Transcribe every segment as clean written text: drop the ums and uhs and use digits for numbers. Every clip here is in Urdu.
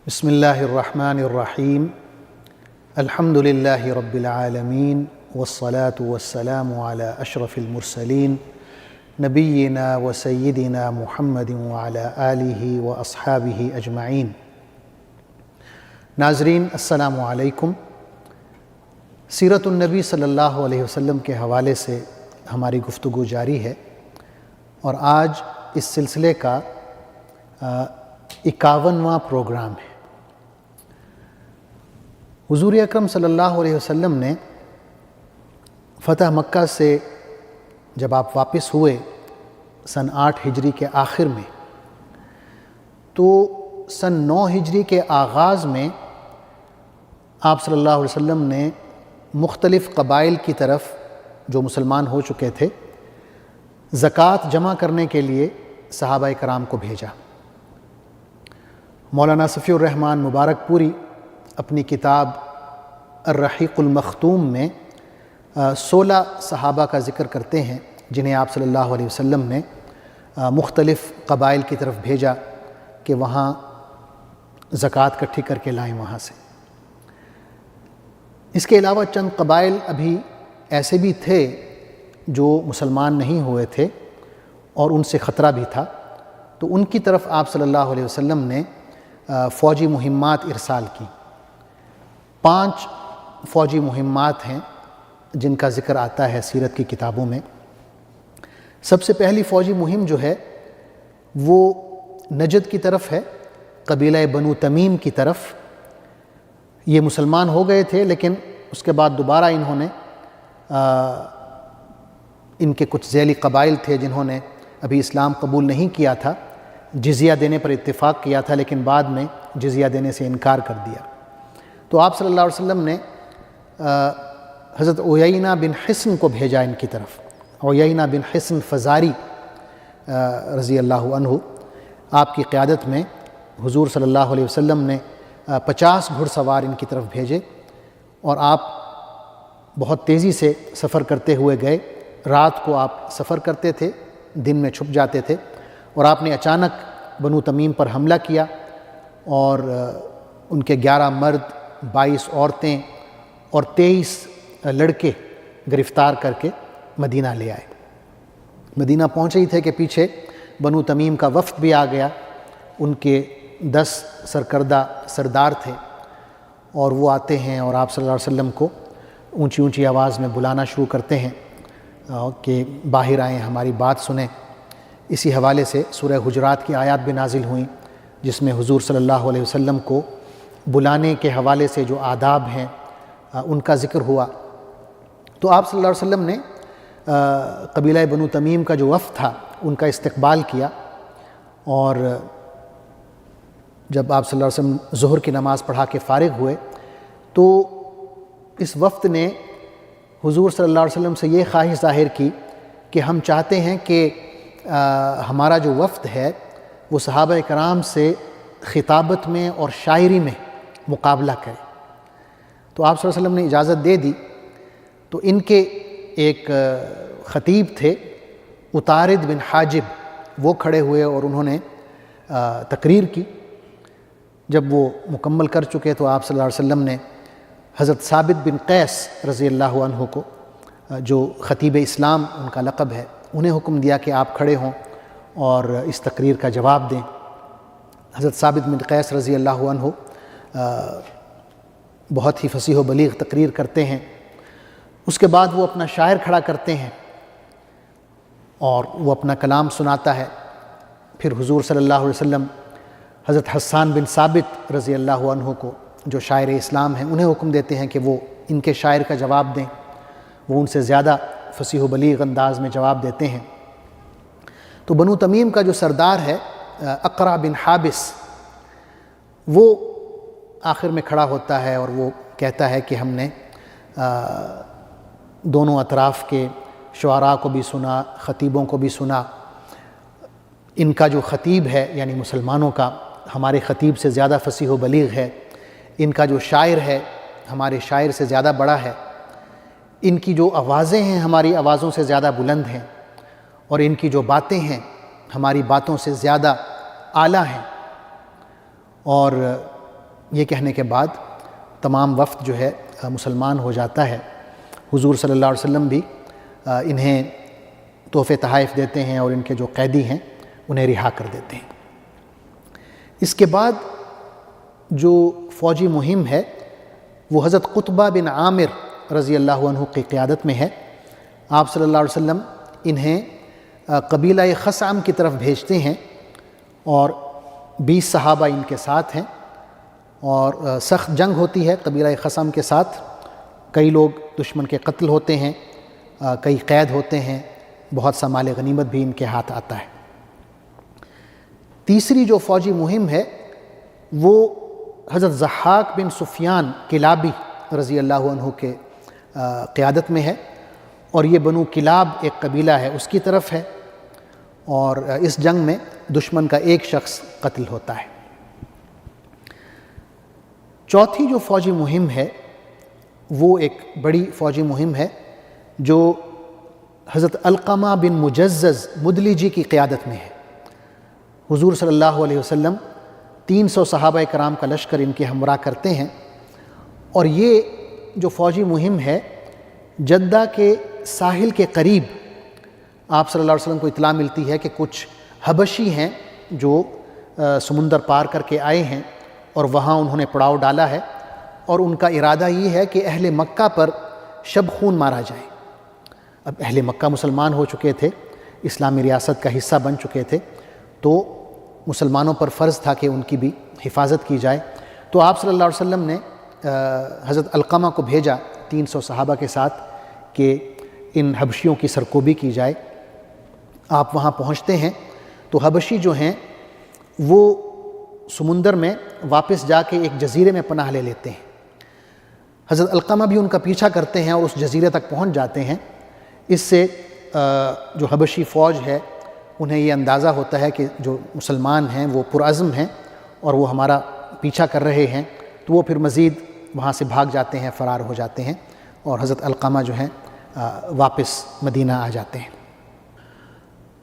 بسم اللہ الرحمن الرحیم الحمد للہ رب العالمین والصلاة والسلام علی اشرف المرسلین نبینا و سیدنا محمد وعلی آلہ و اصحابہ اجمعین۔ ناظرین السلام علیکم۔ سیرت النبی صلی اللہ علیہ وسلم کے حوالے سے ہماری گفتگو جاری ہے اور آج اس سلسلے کا 51واں پروگرام ہے۔ حضور اکرم صلی اللہ علیہ وسلم نے فتح مکہ سے جب آپ واپس ہوئے سن 8 ہجری کے آخر میں، تو سن 9 ہجری کے آغاز میں آپ صلی اللہ علیہ وسلم نے مختلف قبائل کی طرف جو مسلمان ہو چکے تھے زکوٰۃ جمع کرنے کے لیے صحابہ کرام کو بھیجا۔ مولانا صفی الرحمن مبارک پوری اپنی کتاب الرحیق المختوم میں 16 صحابہ کا ذکر کرتے ہیں جنہیں آپ صلی اللہ علیہ وسلم نے مختلف قبائل کی طرف بھیجا کہ وہاں زکوٰۃ اکٹھی کر کے لائیں وہاں سے۔ اس کے علاوہ چند قبائل ابھی ایسے بھی تھے جو مسلمان نہیں ہوئے تھے اور ان سے خطرہ بھی تھا، تو ان کی طرف آپ صلی اللہ علیہ وسلم نے فوجی مہمات ارسال کی۔ 5 فوجی مہمات ہیں جن کا ذکر آتا ہے سیرت کی کتابوں میں۔ سب سے پہلی فوجی مہم جو ہے وہ نجد کی طرف ہے، قبیلہ بنو تمیم کی طرف۔ یہ مسلمان ہو گئے تھے لیکن اس کے بعد دوبارہ انہوں نے ان کے کچھ ذیلی قبائل تھے جنہوں نے ابھی اسلام قبول نہیں کیا تھا، جزیہ دینے پر اتفاق کیا تھا لیکن بعد میں جزیہ دینے سے انکار کر دیا۔ تو آپ صلی اللہ علیہ وسلم نے حضرت عیینہ بن حصن کو بھیجا ان کی طرف۔ عیینہ بن حصن فزاری رضی اللہ عنہ، آپ کی قیادت میں حضور صلی اللہ علیہ وسلم نے 50 گھڑ سوار ان کی طرف بھیجے اور آپ بہت تیزی سے سفر کرتے ہوئے گئے۔ رات کو آپ سفر کرتے تھے، دن میں چھپ جاتے تھے، اور آپ نے اچانک بنو تمیم پر حملہ کیا اور ان کے 11 مرد، 22 عورتیں اور 23 لڑکے گرفتار کر کے مدینہ لے آئے۔ مدینہ پہنچے ہی تھے کہ پیچھے بنو تمیم کا وفد بھی آ گیا۔ ان کے 10 سرکردہ سردار تھے اور وہ آتے ہیں اور آپ صلی اللہ علیہ وسلم کو اونچی اونچی آواز میں بلانا شروع کرتے ہیں کہ باہر آئیں، ہماری بات سنیں۔ اسی حوالے سے سورہ حجرات کی آیات بھی نازل ہوئیں جس میں حضور صلی اللہ علیہ وسلم کو بلانے کے حوالے سے جو آداب ہیں ان کا ذکر ہوا۔ تو آپ صلی اللہ علیہ وسلم نے قبیلہ بنو تمیم کا جو وفد تھا ان کا استقبال کیا، اور جب آپ صلی اللہ علیہ وسلم ظہر کی نماز پڑھا کے فارغ ہوئے تو اس وفد نے حضور صلی اللہ علیہ وسلم سے یہ خواہش ظاہر کی کہ ہم چاہتے ہیں کہ ہمارا جو وفد ہے وہ صحابہ کرام سے خطابت میں اور شاعری میں مقابلہ کرے۔ تو آپ صلی اللہ علیہ وسلم نے اجازت دے دی۔ تو ان کے ایک خطیب تھے اتارد بن حاجب، وہ کھڑے ہوئے اور انہوں نے تقریر کی۔ جب وہ مکمل کر چکے تو آپ صلی اللہ علیہ وسلم نے حضرت ثابت بن قیس رضی اللہ عنہ کو، جو خطیب اسلام ان کا لقب ہے، انہیں حکم دیا کہ آپ کھڑے ہوں اور اس تقریر کا جواب دیں۔ حضرت ثابت بن قیس رضی اللہ عنہ بہت ہی فصیح و بلیغ تقریر کرتے ہیں۔ اس کے بعد وہ اپنا شاعر کھڑا کرتے ہیں اور وہ اپنا کلام سناتا ہے۔ پھر حضور صلی اللہ علیہ وسلم حضرت حسان بن ثابت رضی اللہ عنہ کو، جو شاعر اسلام ہیں، انہیں حکم دیتے ہیں کہ وہ ان کے شاعر کا جواب دیں۔ وہ ان سے زیادہ فصیح و بلیغ انداز میں جواب دیتے ہیں۔ تو بنو تمیم کا جو سردار ہے اقرع بن حابس، وہ آخر میں کھڑا ہوتا ہے اور وہ کہتا ہے کہ ہم نے دونوں اطراف کے شعراء کو بھی سنا، خطیبوں کو بھی سنا۔ ان کا جو خطیب ہے یعنی مسلمانوں کا، ہمارے خطیب سے زیادہ فصیح و بلیغ ہے۔ ان کا جو شاعر ہے ہمارے شاعر سے زیادہ بڑا ہے۔ ان کی جو آوازیں ہیں ہماری آوازوں سے زیادہ بلند ہیں، اور ان کی جو باتیں ہیں ہماری باتوں سے زیادہ اعلیٰ ہیں۔ اور یہ کہنے کے بعد تمام وفد جو ہے مسلمان ہو جاتا ہے۔ حضور صلی اللہ علیہ وسلم بھی انہیں تحفے تحائف دیتے ہیں اور ان کے جو قیدی ہیں انہیں رہا کر دیتے ہیں۔ اس کے بعد جو فوجی مہم ہے وہ حضرت قطبہ بن عامر رضی اللہ عنہ کی قیادت میں ہے۔ آپ صلی اللہ علیہ وسلم انہیں قبیلہ خثعم کی طرف بھیجتے ہیں اور 20 صحابہ ان کے ساتھ ہیں، اور سخت جنگ ہوتی ہے قبیلہ خثعم کے ساتھ۔ کئی لوگ دشمن کے قتل ہوتے ہیں، کئی قید ہوتے ہیں، بہت سا مال غنیمت بھی ان کے ہاتھ آتا ہے۔ تیسری جو فوجی مہم ہے وہ حضرت ضحاک بن سفیان کلابی رضی اللہ عنہ کے قیادت میں ہے، اور یہ بنو کلاب ایک قبیلہ ہے اس کی طرف ہے، اور اس جنگ میں دشمن کا ایک شخص قتل ہوتا ہے۔ چوتھی جو فوجی مہم ہے وہ ایک بڑی فوجی مہم ہے جو حضرت علقمہ بن مجزز مدلجی کی قیادت میں ہے۔ حضور صلی اللہ علیہ وسلم 300 صحابہ کرام کا لشکر ان کے ہمراہ کرتے ہیں، اور یہ جو فوجی مہم ہے جدہ کے ساحل کے قریب آپ صلی اللہ علیہ وسلم کو اطلاع ملتی ہے کہ کچھ حبشی ہیں جو سمندر پار کر کے آئے ہیں اور وہاں انہوں نے پڑاؤ ڈالا ہے، اور ان کا ارادہ یہ ہے کہ اہل مکہ پر شب خون مارا جائے۔ اب اہل مکہ مسلمان ہو چکے تھے، اسلامی ریاست کا حصہ بن چکے تھے، تو مسلمانوں پر فرض تھا کہ ان کی بھی حفاظت کی جائے۔ تو آپ صلی اللہ علیہ وسلم نے حضرت علقمہ کو بھیجا 300 صحابہ کے ساتھ کہ ان حبشیوں کی سرکوبی کی جائے۔ آپ وہاں پہنچتے ہیں تو حبشی جو ہیں وہ سمندر میں واپس جا کے ایک جزیرے میں پناہ لے لیتے ہیں۔ حضرت علقمہ بھی ان کا پیچھا کرتے ہیں اور اس جزیرے تک پہنچ جاتے ہیں۔ اس سے جو حبشی فوج ہے انہیں یہ اندازہ ہوتا ہے کہ جو مسلمان ہیں وہ پرعزم ہیں اور وہ ہمارا پیچھا کر رہے ہیں، تو وہ پھر مزید وہاں سے بھاگ جاتے ہیں، فرار ہو جاتے ہیں، اور حضرت علقمہ جو ہیں واپس مدینہ آ جاتے ہیں۔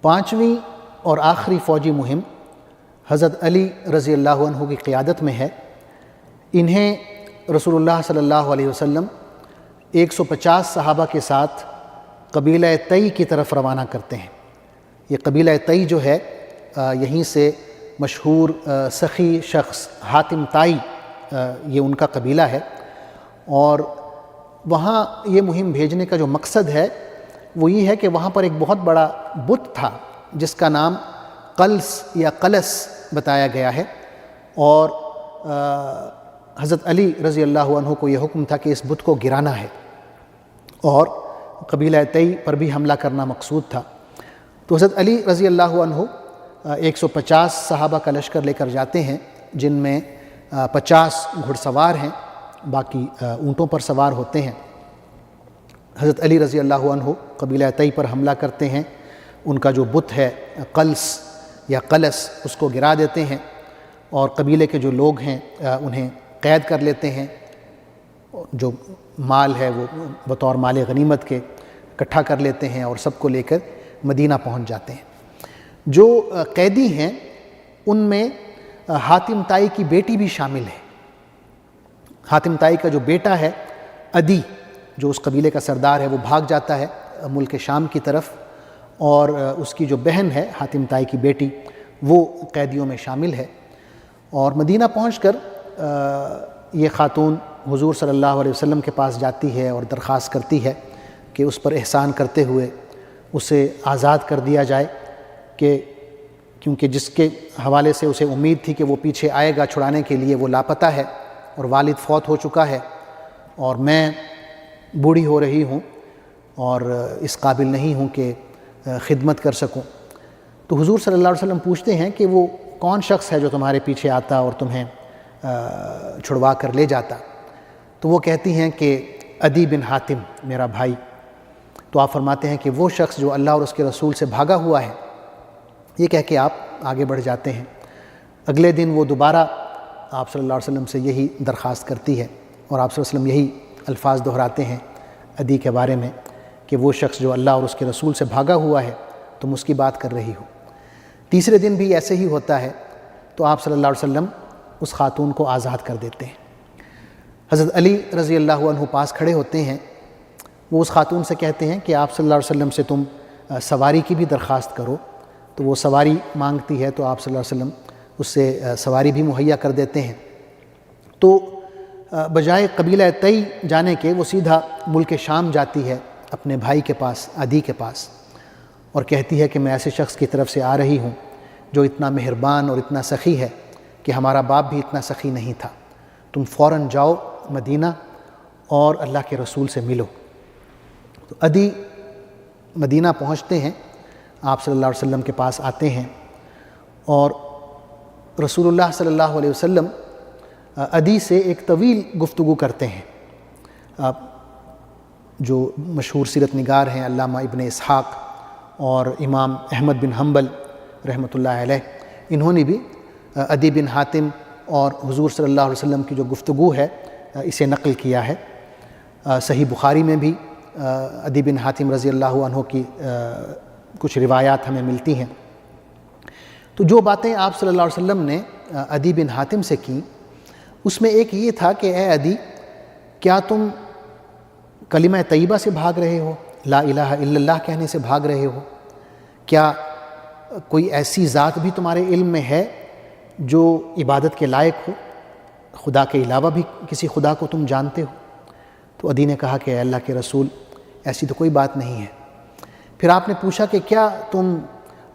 پانچویں اور آخری فوجی مہم حضرت علی رضی اللہ عنہ کی قیادت میں ہے۔ انہیں رسول اللہ صلی اللہ علیہ وسلم 150 صحابہ کے ساتھ قبیلہ تئی کی طرف روانہ کرتے ہیں۔ یہ قبیلہ تئی جو ہے یہیں سے مشہور سخی شخص حاتم طائی یہ ان کا قبیلہ ہے، اور وہاں یہ مہم بھیجنے کا جو مقصد ہے وہ یہ ہے کہ وہاں پر ایک بہت بڑا بت تھا جس کا نام قلس یا قلس بتایا گیا ہے، اور حضرت علی رضی اللہ عنہ کو یہ حکم تھا کہ اس بت کو گرانا ہے، اور قبیلہ تئی پر بھی حملہ کرنا مقصود تھا۔ تو حضرت علی رضی اللہ عنہ 150 صحابہ کا لشکر لے کر جاتے ہیں، جن میں 50 گھڑ سوار ہیں، باقی اونٹوں پر سوار ہوتے ہیں۔ حضرت علی رضی اللہ عنہ قبیلہ تئی پر حملہ کرتے ہیں، ان کا جو بت ہے قلس یا قلس اس کو گرا دیتے ہیں، اور قبیلے کے جو لوگ ہیں انہیں قید کر لیتے ہیں، جو مال ہے وہ بطور مال غنیمت کے اکٹھا کر لیتے ہیں اور سب کو لے کر مدینہ پہنچ جاتے ہیں۔ جو قیدی ہیں ان میں حاتم طائی کی بیٹی بھی شامل ہے۔ حاتم طائی کا جو بیٹا ہے عدی، جو اس قبیلے کا سردار ہے، وہ بھاگ جاتا ہے ملک شام کی طرف، اور اس کی جو بہن ہے حاتم طائی کی بیٹی وہ قیدیوں میں شامل ہے۔ اور مدینہ پہنچ کر یہ خاتون حضور صلی اللہ علیہ وسلم کے پاس جاتی ہے اور درخواست کرتی ہے کہ اس پر احسان کرتے ہوئے اسے آزاد کر دیا جائے، کہ کیونکہ جس کے حوالے سے اسے امید تھی کہ وہ پیچھے آئے گا چھڑانے کے لیے وہ لاپتہ ہے، اور والد فوت ہو چکا ہے، اور میں بوڑھی ہو رہی ہوں اور اس قابل نہیں ہوں کہ خدمت کر سکوں۔ تو حضور صلی اللہ علیہ وسلم پوچھتے ہیں کہ وہ کون شخص ہے جو تمہارے پیچھے آتا اور تمہیں چھڑوا کر لے جاتا؟ تو وہ کہتی ہیں کہ عدی بن حاتم میرا بھائی۔ تو آپ فرماتے ہیں کہ وہ شخص جو اللہ اور اس کے رسول سے بھاگا ہوا ہے، یہ کہہ کے آپ آگے بڑھ جاتے ہیں۔ اگلے دن وہ دوبارہ آپ صلی اللہ علیہ وسلم سے یہی درخواست کرتی ہے، اور آپ صلی اللہ علیہ وسلم یہی الفاظ دہراتے ہیں عدی کے بارے میں کہ وہ شخص جو اللہ اور اس کے رسول سے بھاگا ہوا ہے تم اس کی بات کر رہی ہو۔ تیسرے دن بھی ایسے ہی ہوتا ہے، تو آپ صلی اللہ علیہ وسلم اس خاتون کو آزاد کر دیتے ہیں۔ حضرت علی رضی اللہ عنہ پاس کھڑے ہوتے ہیں، وہ اس خاتون سے کہتے ہیں کہ آپ صلی اللہ علیہ وسلم سے تم سواری کی بھی درخواست کرو، تو وہ سواری مانگتی ہے تو آپ صلی اللہ علیہ وسلم اس سے سواری بھی مہیا کر دیتے ہیں۔ تو بجائے قبیلہ تئی جانے کے وہ سیدھا ملک شام جاتی ہے اپنے بھائی کے پاس، عدی کے پاس، اور کہتی ہے کہ میں ایسے شخص کی طرف سے آ رہی ہوں جو اتنا مہربان اور اتنا سخی ہے کہ ہمارا باپ بھی اتنا سخی نہیں تھا، تم فوراً جاؤ مدینہ اور اللہ کے رسول سے ملو۔ تو عدی مدینہ پہنچتے ہیں، آپ صلی اللہ علیہ وسلم کے پاس آتے ہیں، اور رسول اللہ صلی اللہ علیہ وسلم عدی سے ایک طویل گفتگو کرتے ہیں۔ جو مشہور سیرت نگار ہیں علامہ ابن اسحاق اور امام احمد بن حنبل رحمۃ اللہ علیہ، انہوں نے بھی عدی بن حاتم اور حضور صلی اللہ علیہ وسلم کی جو گفتگو ہے اسے نقل کیا ہے۔ صحیح بخاری میں بھی عدی بن حاتم رضی اللہ عنہ کی کچھ روایات ہمیں ملتی ہیں۔ تو جو باتیں آپ صلی اللہ علیہ وسلم نے عدی بن حاتم سے کی، اس میں ایک یہ تھا کہ اے عدی، کیا تم کلمہ طیبہ سے بھاگ رہے ہو، لا الہ الا اللہ کہنے سے بھاگ رہے ہو؟ کیا کوئی ایسی ذات بھی تمہارے علم میں ہے جو عبادت کے لائق ہو، خدا کے علاوہ بھی کسی خدا کو تم جانتے ہو؟ تو عدی نے کہا کہ اے اللہ کے رسول، ایسی تو کوئی بات نہیں ہے۔ پھر آپ نے پوچھا کہ کیا تم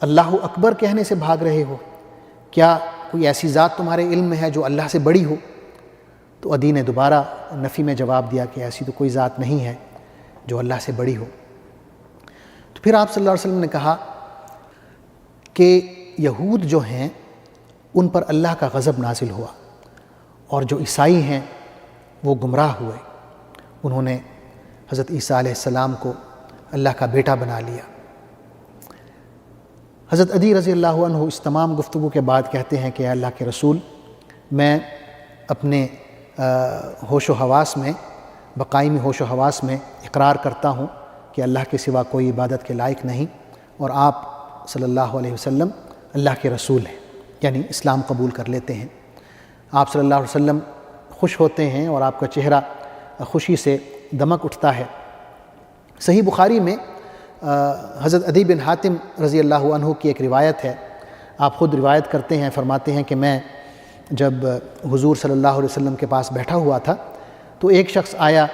اللہ اکبر کہنے سے بھاگ رہے ہو؟ کیا کوئی ایسی ذات تمہارے علم میں ہے جو اللہ سے بڑی ہو؟ تو عدی نے دوبارہ نفی میں جواب دیا کہ ایسی تو کوئی ذات نہیں ہے جو اللہ سے بڑی ہو۔ تو پھر آپ صلی اللہ علیہ وسلم نے کہا کہ یہود جو ہیں ان پر اللہ کا غضب نازل ہوا، اور جو عیسائی ہیں وہ گمراہ ہوئے، انہوں نے حضرت عیسیٰ علیہ السلام کو اللہ کا بیٹا بنا لیا۔ حضرت عدی رضی اللہ عنہ اس تمام گفتگو کے بعد کہتے ہیں کہ اے اللہ کے رسول، میں اپنے ہوش و حواس میں، بقائمی ہوش و حواس میں اقرار کرتا ہوں کہ اللہ کے سوا کوئی عبادت کے لائق نہیں، اور آپ صلی اللہ علیہ وسلم اللہ کے رسول ہیں، یعنی اسلام قبول کر لیتے ہیں۔ آپ صلی اللہ علیہ وسلم خوش ہوتے ہیں اور آپ کا چہرہ خوشی سے دمک اٹھتا ہے۔ صحیح بخاری میں حضرت عدی بن حاتم رضی اللہ عنہ کی ایک روایت ہے، آپ خود روایت کرتے ہیں، فرماتے ہیں کہ میں جب حضور صلی اللہ علیہ وسلم کے پاس بیٹھا ہوا تھا تو ایک شخص آیا،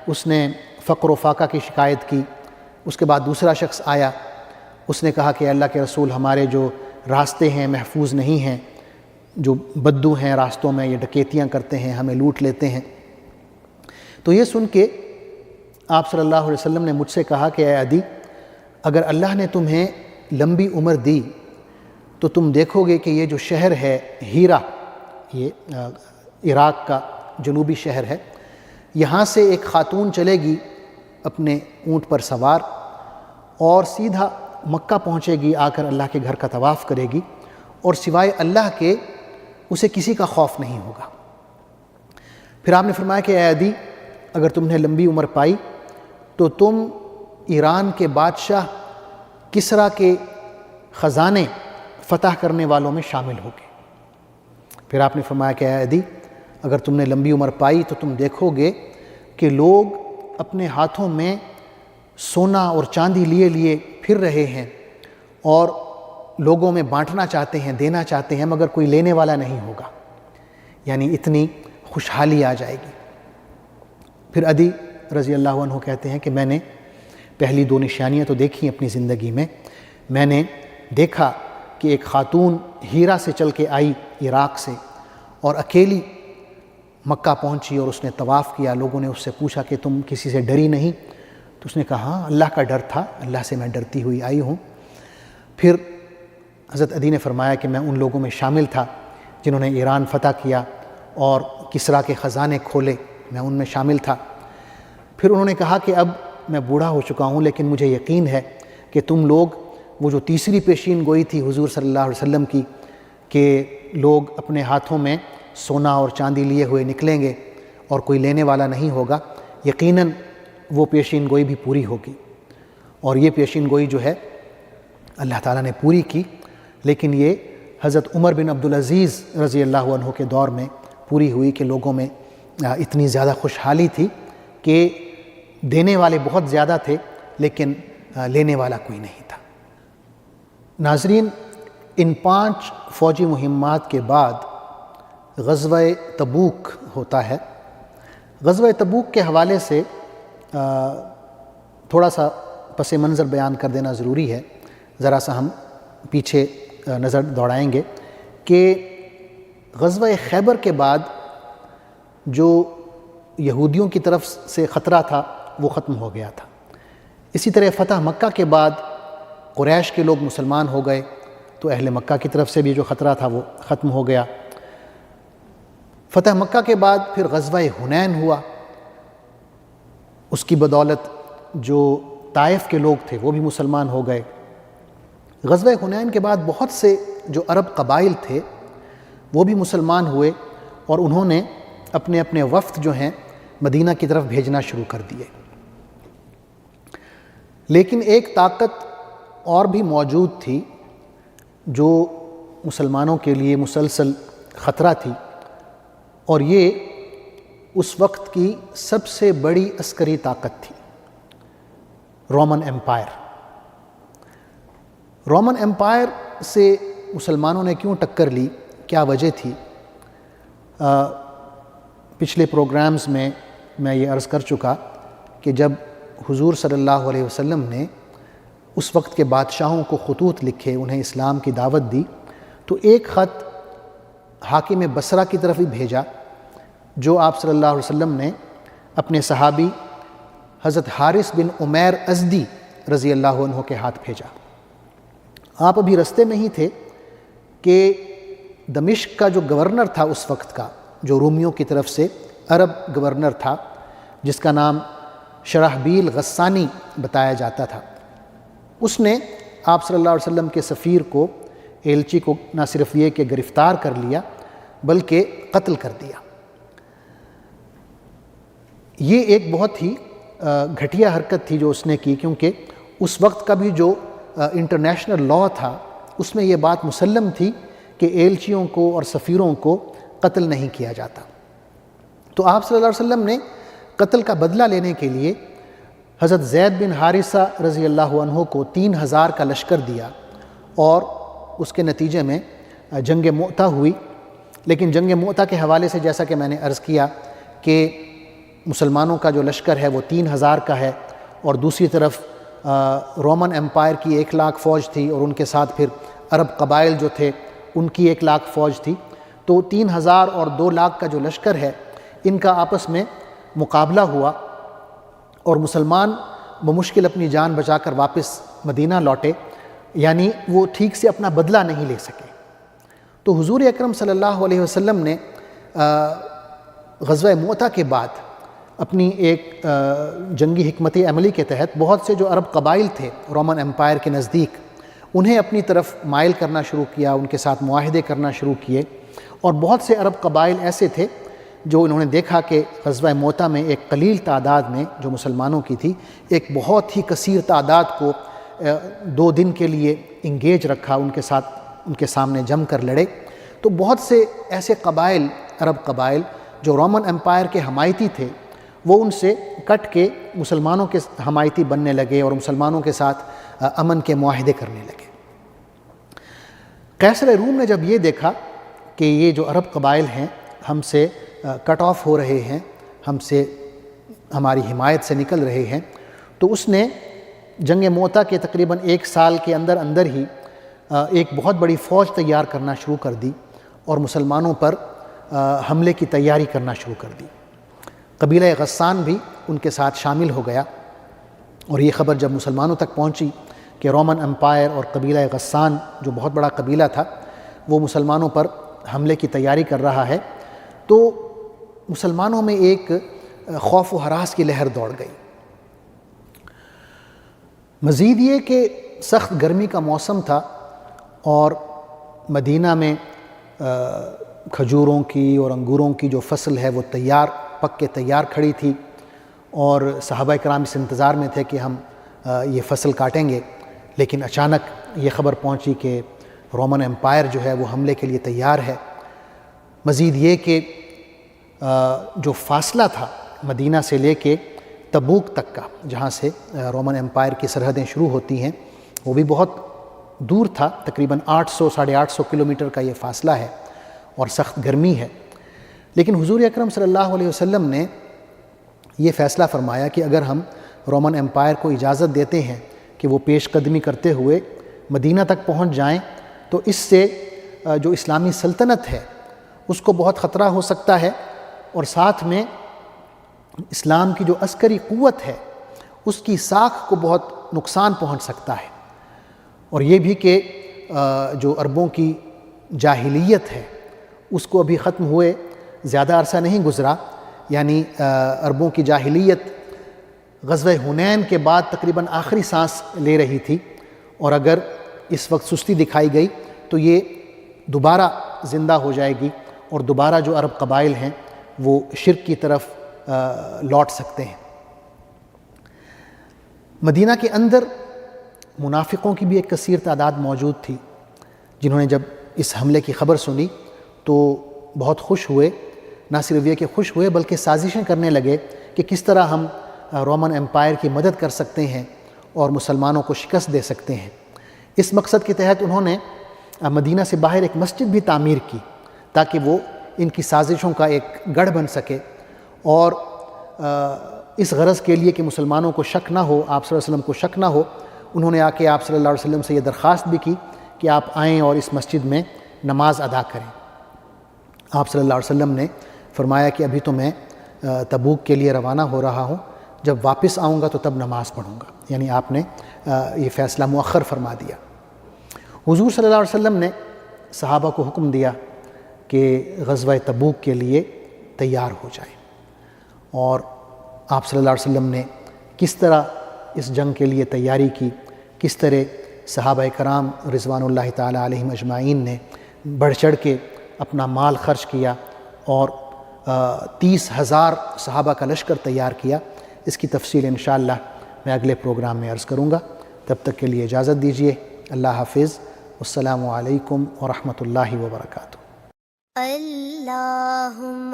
اس نے فقر و فاقہ کی شکایت کی۔ اس کے بعد دوسرا شخص آیا، اس نے کہا کہ اللہ کے رسول، ہمارے جو راستے ہیں محفوظ نہیں ہیں، جو بدو ہیں راستوں میں، یہ ڈکیتیاں کرتے ہیں، ہمیں لوٹ لیتے ہیں۔ تو یہ سن کے آپ صلی اللہ علیہ وسلم نے مجھ سے کہا کہ اے عدی، اگر اللہ نے تمہیں لمبی عمر دی تو تم دیکھو گے کہ یہ جو شہر ہے ہیرا، یہ عراق کا جنوبی شہر ہے، یہاں سے ایک خاتون چلے گی اپنے اونٹ پر سوار اور سیدھا مکہ پہنچے گی، آ کر اللہ کے گھر کا طواف کرے گی، اور سوائے اللہ کے اسے کسی کا خوف نہیں ہوگا۔ پھر آپ نے فرمایا کہ اے عدی، اگر تم نے لمبی عمر پائی تو تم ایران کے بادشاہ کسریٰ کے خزانے فتح کرنے والوں میں شامل ہوگے۔ پھر آپ نے فرمایا کہ اے عدی، اگر تم نے لمبی عمر پائی تو تم دیکھو گے کہ لوگ اپنے ہاتھوں میں سونا اور چاندی لیے لیے پھر رہے ہیں اور لوگوں میں بانٹنا چاہتے ہیں، دینا چاہتے ہیں، مگر کوئی لینے والا نہیں ہوگا، یعنی اتنی خوشحالی آ جائے گی۔ پھر عدی رضی اللہ عنہ کہتے ہیں کہ میں نے پہلی دو نشانیاں تو دیکھی اپنی زندگی میں نے دیکھا کہ ایک خاتون ہیرا سے چل کے آئی عراق سے اور اکیلی مکہ پہنچی اور اس نے طواف کیا۔ لوگوں نے اس سے پوچھا کہ تم کسی سے ڈری نہیں؟ تو اس نے کہا ہاں، اللہ کا ڈر تھا، اللہ سے میں ڈرتی ہوئی آئی ہوں۔ پھر حضرت عدی نے فرمایا کہ میں ان لوگوں میں شامل تھا جنہوں نے ایران فتح کیا اور کسریٰ کے خزانے کھولے، میں ان میں شامل تھا۔ پھر انہوں نے کہا کہ اب میں بوڑھا ہو چکا ہوں، لیکن مجھے یقین ہے کہ تم لوگ وہ جو تیسری پیشین گوئی تھی حضور صلی اللہ علیہ وسلم کی کہ لوگ اپنے ہاتھوں میں سونا اور چاندی لیے ہوئے نکلیں گے اور کوئی لینے والا نہیں ہوگا، یقیناً وہ پیشین گوئی بھی پوری ہوگی۔ اور یہ پیشین گوئی جو ہے اللہ تعالیٰ نے پوری کی، لیکن یہ حضرت عمر بن عبدالعزیز رضی اللہ عنہ کے دور میں پوری ہوئی کہ لوگوں میں اتنی زیادہ خوشحالی تھی کہ دینے والے بہت زیادہ تھے لیکن لینے والا کوئی نہیں تھا۔ ناظرین، ان 5 فوجی مہمات کے بعد غزوہ تبوک ہوتا ہے۔ غزوہ تبوک کے حوالے سے تھوڑا سا پس منظر بیان کر دینا ضروری ہے۔ ذرا سا ہم پیچھے نظر دوڑائیں گے کہ غزوہ خیبر کے بعد جو یہودیوں کی طرف سے خطرہ تھا وہ ختم ہو گیا تھا۔ اسی طرح فتح مکہ کے بعد قریش کے لوگ مسلمان ہو گئے تو اہل مکہ کی طرف سے بھی جو خطرہ تھا وہ ختم ہو گیا۔ فتح مکہ کے بعد پھر غزوہ حنین ہوا، اس کی بدولت جو طائف کے لوگ تھے وہ بھی مسلمان ہو گئے۔ غزوہ حنین کے بعد بہت سے جو عرب قبائل تھے وہ بھی مسلمان ہوئے اور انہوں نے اپنے اپنے وفد جو ہیں مدینہ کی طرف بھیجنا شروع کر دیے۔ لیکن ایک طاقت اور بھی موجود تھی جو مسلمانوں کے لیے مسلسل خطرہ تھی، اور یہ اس وقت کی سب سے بڑی عسکری طاقت تھی، رومن ایمپائر۔ رومن ایمپائر سے مسلمانوں نے کیوں ٹکر لی، کیا وجہ تھی؟ پچھلے پروگرامز میں یہ عرض کر چکا کہ جب حضور صلی اللہ علیہ وسلم نے اس وقت کے بادشاہوں کو خطوط لکھے، انہیں اسلام کی دعوت دی، تو ایک خط حاکم بصرہ کی طرف ہی بھیجا جو آپ صلی اللہ علیہ وسلم نے اپنے صحابی حضرت حارث بن عمیر ازدی رضی اللہ عنہ کے ہاتھ بھیجا۔ آپ ابھی رستے میں ہی تھے کہ دمشق کا جو گورنر تھا اس وقت کا، جو رومیوں کی طرف سے عرب گورنر تھا، جس کا نام شرحبیل غسانی بتایا جاتا تھا، اس نے آپ صلی اللہ علیہ وسلم کے سفیر کو، ایلچی کو، نہ صرف یہ کہ گرفتار کر لیا بلکہ قتل کر دیا۔ یہ ایک بہت ہی گھٹیا حرکت تھی جو اس نے کی، کیونکہ اس وقت کا بھی جو انٹرنیشنل لاء تھا اس میں یہ بات مسلم تھی کہ ایلچیوں کو اور سفیروں کو قتل نہیں کیا جاتا۔ تو آپ صلی اللہ علیہ وسلم نے قتل کا بدلہ لینے کے لیے حضرت زید بن حارثہ رضی اللہ عنہ کو 3000 کا لشکر دیا، اور اس کے نتیجے میں جنگ مؤتہ ہوئی۔ لیکن جنگ مؤتہ کے حوالے سے جیسا کہ میں نے عرض کیا کہ مسلمانوں کا جو لشکر ہے وہ 3000 کا ہے، اور دوسری طرف رومن ایمپائر کی 1,00,000 فوج تھی، اور ان کے ساتھ پھر عرب قبائل جو تھے ان کی 1,00,000 فوج تھی۔ تو 3000 اور 2,00,000 کا جو لشکر ہے ان کا آپس میں مقابلہ ہوا، اور مسلمان بمشکل اپنی جان بچا کر واپس مدینہ لوٹے، یعنی وہ ٹھیک سے اپنا بدلہ نہیں لے سکے۔ تو حضور اکرم صلی اللہ علیہ وسلم نے غزوہ مؤتہ کے بعد اپنی ایک جنگی حکمت عملی کے تحت بہت سے جو عرب قبائل تھے رومن ایمپائر کے نزدیک، انہیں اپنی طرف مائل کرنا شروع کیا، ان کے ساتھ معاہدے کرنا شروع کیے، اور بہت سے عرب قبائل ایسے تھے جو انہوں نے دیکھا کہ غزوہ مؤتہ میں ایک قلیل تعداد میں جو مسلمانوں کی تھی، ایک بہت ہی کثیر تعداد کو 2 دن کے لیے انگیج رکھا، ان کے ساتھ ان کے سامنے جم کر لڑے۔ تو بہت سے ایسے قبائل، عرب قبائل جو رومن ایمپائر کے حمایتی تھے، وہ ان سے کٹ کے مسلمانوں کے حمایتی بننے لگے اور مسلمانوں کے ساتھ امن کے معاہدے کرنے لگے۔ قیصر روم نے جب یہ دیکھا کہ یہ جو عرب قبائل ہیں ہم سے کٹ آف ہو رہے ہیں، ہم سے ہماری حمایت سے نکل رہے ہیں، تو اس نے جنگ مؤتہ کے تقریباً 1 سال کے اندر اندر ہی ایک بہت بڑی فوج تیار کرنا شروع کر دی اور مسلمانوں پر حملے کی تیاری کرنا شروع کر دی۔ قبیلہ غسان بھی ان کے ساتھ شامل ہو گیا، اور یہ خبر جب مسلمانوں تک پہنچی کہ رومن ایمپائر اور قبیلہ غسان جو بہت بڑا قبیلہ تھا وہ مسلمانوں پر حملے کی تیاری کر رہا ہے، تو مسلمانوں میں ایک خوف و ہراس کی لہر دوڑ گئی۔ مزید یہ کہ سخت گرمی کا موسم تھا اور مدینہ میں کھجوروں کی اور انگوروں کی جو فصل ہے وہ پک کے تیار کھڑی تھی، اور صحابہ کرام اس انتظار میں تھے کہ ہم یہ فصل کاٹیں گے، لیکن اچانک یہ خبر پہنچی کہ رومن امپائر جو ہے وہ حملے کے لیے تیار ہے۔ مزید یہ کہ جو فاصلہ تھا مدینہ سے لے کے تبوک تک کا، جہاں سے رومن امپائر کی سرحدیں شروع ہوتی ہیں، وہ بھی بہت دور تھا، تقریباً 800-850 کلومیٹر کا یہ فاصلہ ہے اور سخت گرمی ہے۔ لیکن حضور اکرم صلی اللہ علیہ وسلم نے یہ فیصلہ فرمایا کہ اگر ہم رومن امپائر کو اجازت دیتے ہیں کہ وہ پیش قدمی کرتے ہوئے مدینہ تک پہنچ جائیں تو اس سے جو اسلامی سلطنت ہے اس کو بہت خطرہ ہو سکتا ہے، اور ساتھ میں اسلام کی جو عسکری قوت ہے اس کی ساکھ کو بہت نقصان پہنچ سکتا ہے، اور یہ بھی کہ جو عربوں کی جاہلیت ہے اس کو ابھی ختم ہوئے زیادہ عرصہ نہیں گزرا، یعنی عربوں کی جاہلیت غزوہ حنین کے بعد تقریباً آخری سانس لے رہی تھی، اور اگر اس وقت سستی دکھائی گئی تو یہ دوبارہ زندہ ہو جائے گی، اور دوبارہ جو عرب قبائل ہیں وہ شرک کی طرف لوٹ سکتے ہیں۔ مدینہ کے اندر منافقوں کی بھی ایک کثیر تعداد موجود تھی، جنہوں نے جب اس حملے کی خبر سنی تو بہت خوش ہوئے، نہ صرف یہ کہ خوش ہوئے بلکہ سازشیں کرنے لگے کہ کس طرح ہم رومن امپائر کی مدد کر سکتے ہیں اور مسلمانوں کو شکست دے سکتے ہیں۔ اس مقصد کے تحت انہوں نے مدینہ سے باہر ایک مسجد بھی تعمیر کی تاکہ وہ ان کی سازشوں کا ایک گڑھ بن سکے، اور اس غرض کے لیے کہ مسلمانوں کو شک نہ ہو، آپ صلی اللہ علیہ وسلم کو شک نہ ہو، انہوں نے آ کے آپ صلی اللہ علیہ وسلم سے یہ درخواست بھی کی کہ آپ آئیں اور اس مسجد میں نماز ادا کریں۔ آپ صلی اللہ علیہ وسلم نے فرمایا کہ ابھی تو میں تبوک کے لیے روانہ ہو رہا ہوں، جب واپس آؤں گا تو تب نماز پڑھوں گا، یعنی آپ نے یہ فیصلہ مؤخر فرما دیا۔ حضور صلی اللہ علیہ وسلم نے صحابہ کو حکم دیا کہ غزوہ تبوک کے لیے تیار ہو جائیں، اور آپ صلی اللہ علیہ وسلم نے کس طرح اس جنگ کے لیے تیاری کی، کس طرح صحابہ کرام رضوان اللہ تعالی علیہم اجمعین نے بڑھ چڑھ کے اپنا مال خرچ کیا اور 30,000 صحابہ کا لشکر تیار کیا، اس کی تفصیل انشاءاللہ میں اگلے پروگرام میں عرض کروں گا۔ تب تک کے لیے اجازت دیجیے، اللہ حافظ، والسلام علیکم ورحمۃ اللہ وبرکاتہ۔ اللہم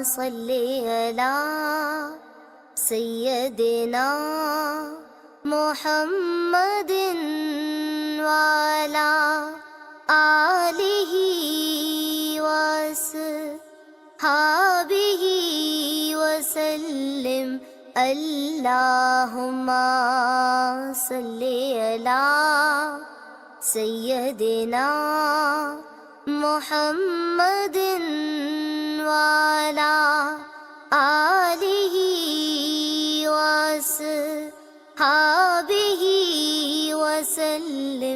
صلی علی سیدنا محمد وعلی آلہ وصحبہ وسلم۔ اللہم صلی علی سیدنا محمد وعلی آلہ وصحبہ وسلم۔